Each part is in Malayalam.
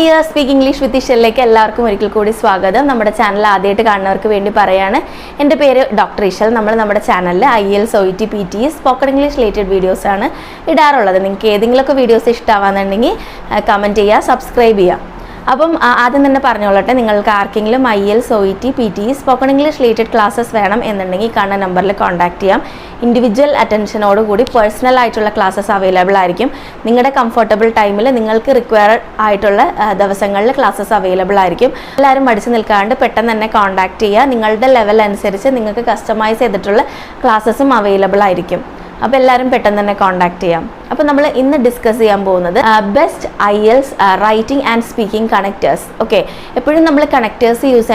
ഡിയർ സ്പീക്ക് ഇംഗ്ലീഷ് വിത്ത് ഇഷലിലേക്ക് എല്ലാവർക്കും ഒരിക്കൽ കൂടി സ്വാഗതം. നമ്മുടെ ചാനൽ ആദ്യമായിട്ട് കാണുന്നവർക്ക് വേണ്ടി പറയാണ്, എൻ്റെ പേര് ഡോക്ടർ ഇഷൽ. നമ്മുടെ ചാനലിൽ IELTS, OET, PT, spoken English related വീഡിയോസാണ് ഇടാറുള്ളത്. നിങ്ങൾക്ക് ഏതെങ്കിലുമൊക്കെ വീഡിയോസ് ഇഷ്ടമാവാന്നുണ്ടെങ്കിൽ കമൻറ്റ് ചെയ്യുക, സബ്സ്ക്രൈബ് ചെയ്യുക. അപ്പം ആദ്യം തന്നെ പറഞ്ഞോളട്ടെ, നിങ്ങൾക്ക് ആർക്കെങ്കിലും IELTS, OET, PT, spoken English related classes വേണം എന്നുണ്ടെങ്കിൽ കാണുന്ന നമ്പറിൽ കോൺടാക്ട് ചെയ്യാം. ഇൻഡിവിജ്വൽ അറ്റൻഷനോടുകൂടി പേഴ്സണൽ ആയിട്ടുള്ള ക്ലാസ്സസ് അവൈലബിൾ ആയിരിക്കും. നിങ്ങളുടെ കംഫർട്ടബിൾ ടൈമിൽ നിങ്ങൾക്ക് റിക്വയർഡ് ആയിട്ടുള്ള ദിവസങ്ങളിൽ ക്ലാസ്സസ് അവൈലബിൾ ആയിരിക്കും. എല്ലാവരും മടിച്ച് നിൽക്കാണ്ട് പെട്ടെന്ന് തന്നെ കോൺടാക്ട് ചെയ്യുക. നിങ്ങളുടെ ലെവൽ അനുസരിച്ച് നിങ്ങൾക്ക് കസ്റ്റമൈസ് ചെയ്തിട്ടുള്ള ക്ലാസ്സസും അവൈലബിൾ ആയിരിക്കും. അപ്പോൾ എല്ലാവരും പെട്ടെന്ന് തന്നെ കോൺടാക്ട് ചെയ്യാം. അപ്പോൾ നമ്മൾ ഇന്ന് ഡിസ്കസ് ചെയ്യാൻ പോകുന്നത് best IELTS writing and speaking connectors. Okay, എപ്പോഴും നമ്മൾ കണക്റ്റേഴ്സ് യൂസ്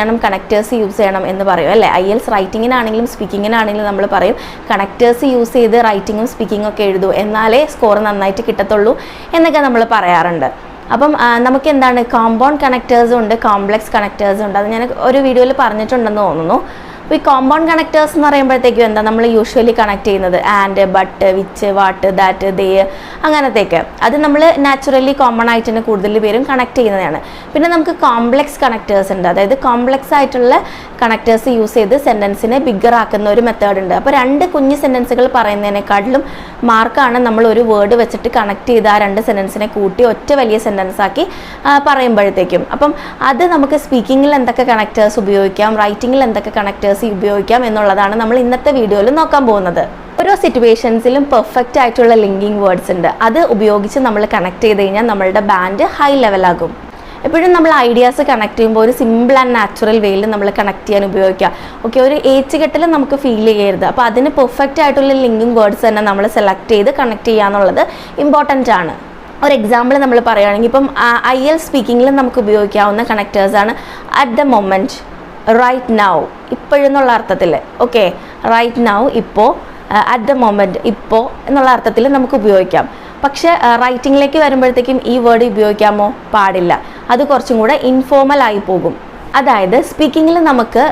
ചെയ്യണം എന്ന് പറയും അല്ലേ. IELTS റൈറ്റിങ്ങിനാണെങ്കിലും സ്പീക്കിങ്ങിനാണെങ്കിലും നമ്മൾ പറയും കണക്റ്റേഴ്സ് യൂസ് ചെയ്ത് റൈറ്റിങ്ങും സ്പീക്കിങ്ങും ഒക്കെ എഴുതൂ, എന്നാലേ സ്കോർ നന്നായിട്ട് കിട്ടത്തുള്ളൂ എന്നൊക്കെ നമ്മൾ പറയാറുണ്ട്. അപ്പം നമുക്ക് എന്താണ്, കോമ്പൗണ്ട് കണക്റ്റേഴ്സും ഉണ്ട്, കോംപ്ലക്സ് കണക്റ്റേഴ്സും ഉണ്ട്. അത് ഞാൻ ഒരു വീഡിയോയിൽ പറഞ്ഞിട്ടുണ്ടെന്ന് തോന്നുന്നു. അപ്പോൾ ഈ കോമ്പൗണ്ട് കണക്റ്റേഴ്സ് എന്ന് പറയുമ്പോഴത്തേക്കും എന്താ, നമ്മൾ യൂഷ്വലി കണക്ട് ചെയ്യുന്നത് and, but, which, what, that, ദേ അങ്ങനത്തെയൊക്കെ. അത് നമ്മൾ നാച്ചുറലി കോമൺ ആയിട്ട് തന്നെ കൂടുതൽ പേരും കണക്ട് ചെയ്യുന്നതാണ്. പിന്നെ നമുക്ക് കോംപ്ലക്സ് കണക്റ്റേഴ്സ് ഉണ്ട്. അതായത് കോംപ്ലക്സ് ആയിട്ടുള്ള കണക്റ്റേഴ്സ് യൂസ് ചെയ്ത് സെൻറ്റൻസിനെ ബിഗ്ഗർ ആക്കുന്ന ഒരു മെത്തേഡ് ഉണ്ട്. അപ്പോൾ രണ്ട് കുഞ്ഞു സെൻറ്റൻസുകൾ പറയുന്നതിനെക്കാട്ടിലും മാർക്കാണ് നമ്മൾ ഒരു വേർഡ് വെച്ചിട്ട് കണക്ട് ചെയ്ത് ആ രണ്ട് സെൻറ്റൻസിനെ കൂട്ടി ഒറ്റ വലിയ സെൻറ്റൻസ് ആക്കി പറയുമ്പോഴത്തേക്കും. അപ്പം അത് നമുക്ക് സ്പീക്കിങ്ങിൽ എന്തൊക്കെ കണക്റ്റേഴ്സ് ഉപയോഗിക്കാം, റൈറ്റിങ്ങിൽ എന്തൊക്കെ കണക്റ്റേഴ്സ് ഉപയോഗിക്കാം എന്നുള്ളതാണ് നമ്മൾ ഇന്നത്തെ വീഡിയോയിൽ നോക്കാൻ പോകുന്നത്. ഓരോ സിറ്റുവേഷൻസിലും പെർഫെക്റ്റ് ആയിട്ടുള്ള ലിങ്കിങ് വേർഡ്സ് ഉണ്ട്. അത് ഉപയോഗിച്ച് നമ്മൾ കണക്ട് ചെയ്ത് കഴിഞ്ഞാൽ നമ്മളുടെ ബാൻഡ് ഹൈ ലെവലാകും. എപ്പോഴും നമ്മൾ ഐഡിയാസ് കണക്ട് ചെയ്യുമ്പോൾ ഒരു സിമ്പിൾ ആൻഡ് നാച്ചുറൽ വേയിൽ നമ്മൾ കണക്ട് ചെയ്യാൻ ഉപയോഗിക്കുക. ഓക്കെ, ഒരു ഏച്ചുകെട്ടിൽ നമുക്ക് ഫീൽ ചെയ്യരുത്. അപ്പോൾ അതിന് പെർഫെക്റ്റ് ആയിട്ടുള്ള ലിങ്കിങ് വേർഡ്സ് തന്നെ നമ്മൾ സെലക്ട് ചെയ്ത് കണക്ട് ചെയ്യുക എന്നുള്ളത് ഇമ്പോർട്ടൻ്റ് ആണ്. ഒരു എക്സാമ്പിൾ നമ്മൾ പറയുകയാണെങ്കിൽ ഇപ്പം IELTS സ്പീക്കിങ്ങിൽ നമുക്ക് ഉപയോഗിക്കാവുന്ന കണക്റ്റേഴ്സാണ് at the moment, right now, ഇപ്പോഴെന്നുള്ള അർത്ഥത്തിൽ. ഓക്കെ, റൈറ്റ് നൗ ഇപ്പോൾ, അറ്റ് ദ മൊമെൻറ്റ് ഇപ്പോൾ എന്നുള്ള അർത്ഥത്തിൽ നമുക്ക് ഉപയോഗിക്കാം. പക്ഷേ റൈറ്റിങ്ങിലേക്ക് വരുമ്പോഴത്തേക്കും ഈ വേർഡ് ഉപയോഗിക്കാമോ? പാടില്ല. അത് കുറച്ചും കൂടെ ഇൻഫോർമൽ ആയി പോകും. അതായത് സ്പീക്കിങ്ങിൽ നമുക്ക്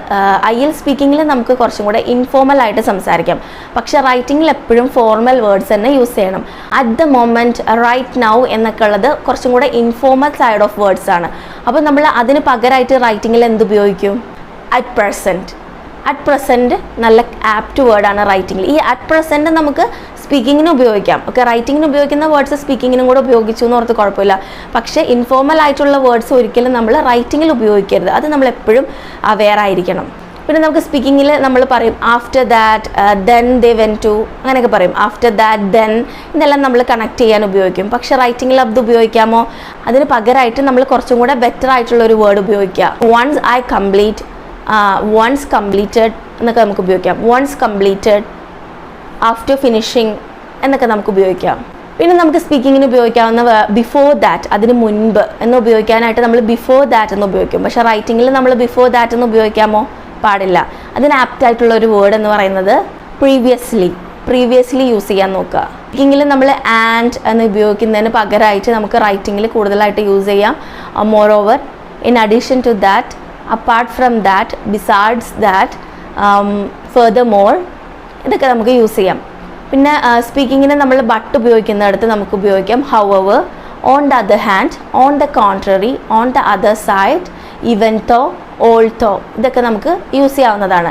IELTS സ്പീക്കിങ്ങിൽ നമുക്ക് കുറച്ചും കൂടെ ഇൻഫോർമൽ ആയിട്ട് സംസാരിക്കാം. പക്ഷേ റൈറ്റിങ്ങിൽ എപ്പോഴും ഫോർമൽ വേർഡ്സ് തന്നെ യൂസ് ചെയ്യണം. At the moment, right now എന്നൊക്കെ ഉള്ളത് കുറച്ചും കൂടെ ഇൻഫോർമൽ സൈഡ് ഓഫ് വേർഡ്സ് ആണ്. അപ്പോൾ നമ്മൾ അതിന് പകരമായിട്ട് റൈറ്റിങ്ങിൽ എന്തുപയോഗിക്കും? At present. അറ്റ് പ്രസൻറ്റ് നല്ല ആപ്റ്റ് വേർഡാണ് റൈറ്റിങ്ങിൽ. ഈ അറ്റ് പ്രസൻറ്റ് നമുക്ക് സ്പീക്കിങ്ങിന് ഉപയോഗിക്കാം. ഓക്കെ, റൈറ്റിങ്ങിന് ഉപയോഗിക്കുന്ന വേർഡ്സ് സ്പീക്കിങ്ങിനും കൂടെ ഉപയോഗിച്ചു എന്ന് ഓർത്ത് കുഴപ്പമില്ല. പക്ഷേ ഇൻഫോർമൽ ആയിട്ടുള്ള വേർഡ്സ് ഒരിക്കലും നമ്മൾ റൈറ്റിങ്ങിൽ ഉപയോഗിക്കരുത്. അത് നമ്മൾ എപ്പോഴും അവെയർ ആയിരിക്കണം. പിന്നെ നമുക്ക് സ്പീക്കിങ്ങിൽ നമ്മൾ പറയും after that, then they when to, അങ്ങനെയൊക്കെ പറയും. ആഫ്റ്റർ ദാറ്റ്, ദെൻ ഇതെല്ലാം നമ്മൾ കണക്ട് ചെയ്യാൻ ഉപയോഗിക്കും. പക്ഷേ റൈറ്റിങ്ങിൽ അത് ഉപയോഗിക്കാമോ? അതിന് പകരമായിട്ട് നമ്മൾ കുറച്ചും കൂടെ ബെറ്റർ ആയിട്ടുള്ളൊരു വേർഡ് ഉപയോഗിക്കുക. Once I complete, once completed എന്നൊക്കെ നമുക്ക് ഉപയോഗിക്കാം. വൺസ് കംപ്ലീറ്റഡ്, ആഫ്റ്റർ ഫിനിഷിങ് എന്നൊക്കെ നമുക്ക് ഉപയോഗിക്കാം. പിന്നെ നമുക്ക് സ്പീക്കിങ്ങിന് ഉപയോഗിക്കാവുന്ന ബിഫോർ ദാറ്റ്, അതിന് മുൻപ് എന്ന് ഉപയോഗിക്കാനായിട്ട് നമ്മൾ ബിഫോർ ദാറ്റ് എന്ന് ഉപയോഗിക്കും. പക്ഷേ റൈറ്റിങ്ങിൽ നമ്മൾ ബിഫോർ ദാറ്റ് എന്ന് ഉപയോഗിക്കാമോ? പാടില്ല. അതിന് ആപ്റ്റ് ആയിട്ടുള്ള ഒരു വേർഡ് എന്ന് പറയുന്നത് പ്രീവിയസ്ലി. പ്രീവിയസ്ലി യൂസ് ചെയ്യാൻ നോക്കുക. സ്പീക്കിങ്ങിൽ നമ്മൾ ആൻഡ് എന്ന് ഉപയോഗിക്കുന്നതിന് പകരമായിട്ട് നമുക്ക് റൈറ്റിങ്ങിൽ കൂടുതലായിട്ട് യൂസ് ചെയ്യാം. Moreover, in addition to that, apart from that, besides that, furthermore, ഇതൊക്കെ നമുക്ക് യൂസ് ചെയ്യാം. പിന്നെ സ്പീക്കിങ്ങിന് നമ്മൾ ബട്ട് ഉപയോഗിക്കുന്നിടത്ത് നമുക്ക് ഉപയോഗിക്കാം however, on the other hand, on the contrary, on the other side, even though, although, ഇതൊക്കെ നമുക്ക് യൂസ് ചെയ്യാവുന്നതാണ്.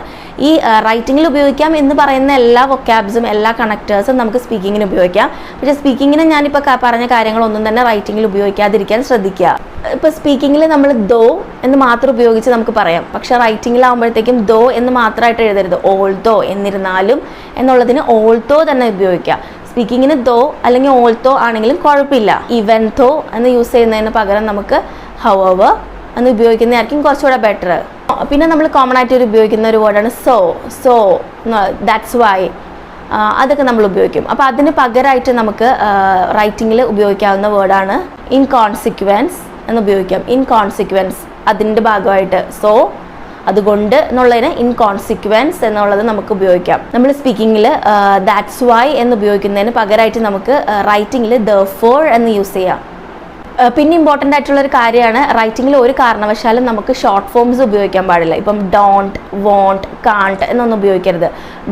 ഈ റൈറ്റിങ്ങിൽ ഉപയോഗിക്കാം എന്ന് പറയുന്ന എല്ലാ വൊക്കാബ്സും എല്ലാ കണക്റ്റേഴ്സും നമുക്ക് സ്പീക്കിങ്ങിന് ഉപയോഗിക്കാം. പക്ഷേ സ്പീക്കിങ്ങിന് ഞാനിപ്പോൾ പറഞ്ഞ കാര്യങ്ങളൊന്നും തന്നെ റൈറ്റിങ്ങിൽ ഉപയോഗിക്കാതിരിക്കാൻ ശ്രദ്ധിക്കുക. ഇപ്പോൾ സ്പീക്കിങ്ങിൽ നമ്മൾ ദോ എന്ന് മാത്രം ഉപയോഗിച്ച് നമുക്ക് പറയാം. പക്ഷേ റൈറ്റിങ്ങിലാവുമ്പോഴത്തേക്കും ദോ എന്ന് മാത്രമായിട്ട് എഴുതരുത്. ഓൾത്തോ എന്നിരുന്നാലും എന്നുള്ളതിന് ഓൾത്തോ തന്നെ ഉപയോഗിക്കാം. സ്പീക്കിങ്ങിന് ദോ അല്ലെങ്കിൽ ഓൾത്തോ ആണെങ്കിലും കുഴപ്പമില്ല. ഈവൻ തോ എന്ന് യൂസ് ചെയ്യുന്നതിന് പകരം നമുക്ക് ഹൗവർ എന്ന് ഉപയോഗിക്കുന്നതായിരിക്കും കുറച്ചുകൂടെ ബെറ്റർ. പിന്നെ നമ്മൾ കോമൺ ആയിട്ട് ഉപയോഗിക്കുന്ന ഒരു വേർഡാണ് സോ, ദാറ്റ്സ് വൈ, അതൊക്കെ നമ്മൾ ഉപയോഗിക്കും. അപ്പോൾ അതിന് പകരമായിട്ട് നമുക്ക് റൈറ്റിങ്ങിൽ ഉപയോഗിക്കാവുന്ന വേർഡാണ് ഇൻകോൺസിക്വൻസ് എന്ന് ഉപയോഗിക്കാം. ഇൻകോൺസിക്വൻസ്, അതിൻ്റെ ഭാഗമായിട്ട് സോ, അതുകൊണ്ട് എന്നുള്ളതിന് ഇൻകോൺസിക്വൻസ് എന്നുള്ളത് നമുക്ക് ഉപയോഗിക്കാം. നമ്മൾ സ്പീക്കിങ്ങിൽ ദാറ്റ്സ് വൈ എന്ന് ഉപയോഗിക്കുന്നതിന് പകരമായിട്ട് നമുക്ക് റൈറ്റിങ്ങിൽ ദെർഫോർ എന്ന് യൂസ് ചെയ്യാം. പിന്നെ ഇമ്പോർട്ടൻ്റ് ആയിട്ടുള്ളൊരു കാര്യമാണ്, റൈറ്റിങ്ങിൽ ഒരു കാരണവശാലും നമുക്ക് ഷോർട്ട് ഫോംസ് ഉപയോഗിക്കാൻ പാടില്ല. ഇപ്പം ഡോണ്ട്, വോണ്ട്, കാൺട്ട് എന്നൊന്നും ഉപയോഗിക്കരുത്.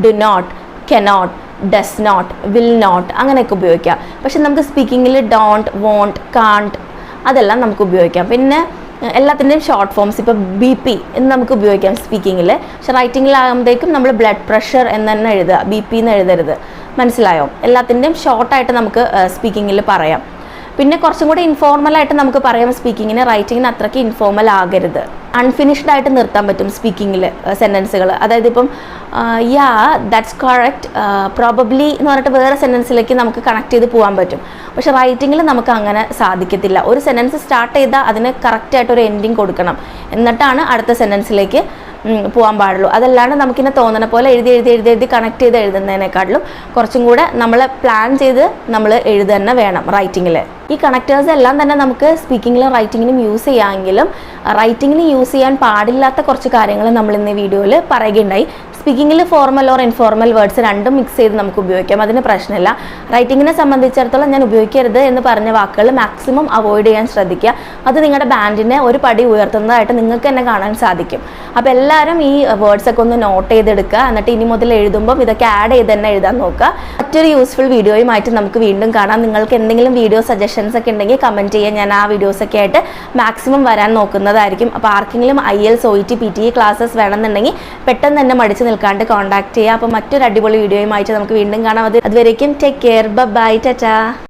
Do not, cannot, does not, will not അങ്ങനെയൊക്കെ ഉപയോഗിക്കാം. പക്ഷെ നമുക്ക് സ്പീക്കിങ്ങിൽ ഡോണ്ട്, വോണ്ട്, കാൺട്ട് അതെല്ലാം നമുക്ക് ഉപയോഗിക്കാം. പിന്നെ എല്ലാത്തിൻ്റെയും ഷോർട്ട് ഫോംസ് ഇപ്പോൾ BP എന്ന് നമുക്ക് ഉപയോഗിക്കാം സ്പീക്കിങ്ങിൽ. പക്ഷെ റൈറ്റിങ്ങിലാകുമ്പോഴേക്കും നമ്മൾ ബ്ലഡ് പ്രഷർ എന്ന് തന്നെ എഴുതുക, BP എന്ന് എഴുതരുത്. മനസ്സിലായോ? എല്ലാത്തിൻ്റെയും ഷോർട്ടായിട്ട് നമുക്ക് സ്പീക്കിങ്ങിൽ പറയാം. പിന്നെ കുറച്ചും കൂടി ഇൻഫോർമലായിട്ട് നമുക്ക് പറയാം സ്പീക്കിങ്ങിന്. റൈറ്റിങ്ങിന് അത്രയ്ക്ക് ഇൻഫോർമൽ ആകരുത്. അൺഫിനിഷ്ഡ് ആയിട്ട് നിർത്താൻ പറ്റും സ്പീക്കിങ്ങിൽ സെൻറ്റൻസുകൾ. അതായത് ഇപ്പം യാ ദാറ്റ്സ് കറക്റ്റ്, പ്രോബബ്ലി എന്ന് പറഞ്ഞിട്ട് വേറെ സെൻറ്റൻസിലേക്ക് നമുക്ക് കണക്ട് ചെയ്ത് പോകാൻ പറ്റും. പക്ഷെ റൈറ്റിങ്ങിൽ നമുക്ക് അങ്ങനെ സാധിക്കത്തില്ല. ഒരു സെൻറ്റൻസ് സ്റ്റാർട്ട് ചെയ്താൽ അതിന് കറക്റ്റായിട്ടൊരു എൻഡിങ് കൊടുക്കണം, എന്നിട്ടാണ് അടുത്ത സെൻറ്റൻസിലേക്ക് പോകാൻ പാടുള്ളൂ. അതല്ലാണ്ട് നമുക്കിങ്ങനെ തോന്നുന്ന പോലെ എഴുതി കണക്ട് ചെയ്ത് എഴുതുന്നതിനേക്കാട്ടിലും കുറച്ചും കൂടെ നമ്മൾ പ്ലാൻ ചെയ്ത് നമ്മൾ എഴുതുക തന്നെ വേണം റൈറ്റിങ്ങിൽ. ഈ കണക്റ്റേഴ്സ് എല്ലാം തന്നെ നമുക്ക് സ്പീക്കിങ്ങിലും റൈറ്റിങ്ങിനും യൂസ് ചെയ്യാമെങ്കിലും റൈറ്റിങ്ങിന് യൂസ് ചെയ്യാൻ പാടില്ലാത്ത കുറച്ച് കാര്യങ്ങൾ നമ്മൾ ഇന്ന് ഈ വീഡിയോയിൽ പറയുകയുണ്ടായി. സ്പീക്കിങ്ങിൽ ഫോർമൽ ഓർ ഇൻഫോർമൽ വേർഡ്സ് രണ്ടും മിക്സ് ചെയ്ത് നമുക്ക് ഉപയോഗിക്കാം, അതിന് പ്രശ്നമില്ല. റൈറ്റിങ്ങിനെ സംബന്ധിച്ചിടത്തോളം ഞാൻ ഉപയോഗിക്കരുത് എന്ന് പറഞ്ഞ വാക്കുകൾ മാക്സിമം അവോയ്ഡ് ചെയ്യാൻ ശ്രദ്ധിക്കുക. അത് നിങ്ങളുടെ ബാൻഡിനെ ഒരു പടി ഉയർത്തുന്നതായിട്ട് നിങ്ങൾക്ക് തന്നെ കാണാൻ സാധിക്കും. അപ്പോൾ എല്ലാവരും ഈ വേർഡ്സ് ഒക്കെ ഒന്ന് നോട്ട് ചെയ്തെടുക്കുക. എന്നിട്ട് ഇനി മുതൽ എഴുതുമ്പം ഇതൊക്കെ ആഡ് ചെയ്ത് തന്നെ എഴുതാൻ നോക്കുക. മറ്റൊരു യൂസ്ഫുൾ വീഡിയോയുമായിട്ട് നമുക്ക് വീണ്ടും കാണാം. നിങ്ങൾക്ക് എന്തെങ്കിലും വീഡിയോ സജഷൻസ് ഒക്കെ ഉണ്ടെങ്കിൽ കമൻറ്റ് ചെയ്യാൻ ഞാൻ ആ വീഡിയോസൊക്കെ ആയിട്ട് മാക്സിമം വരാൻ നോക്കുന്നതായിരിക്കും. അപ്പോൾ ആർക്കെങ്കിലും IELTS OET PTE ക്ലാസ്സസ് വേണമെന്നുണ്ടെങ്കിൽ പെട്ടെന്ന് തന്നെ മടിച്ച് നിൽക്കാണ്ട് കോൺടാക്ട് ചെയ്യുക. അപ്പോൾ മറ്റൊരു അടിപൊളി വീഡിയോയുമായിട്ട് നമുക്ക് വീണ്ടും കാണാം. അതുവരേക്കും ടേക്ക് കെയർ, ബൈ, ടാറ്റാ.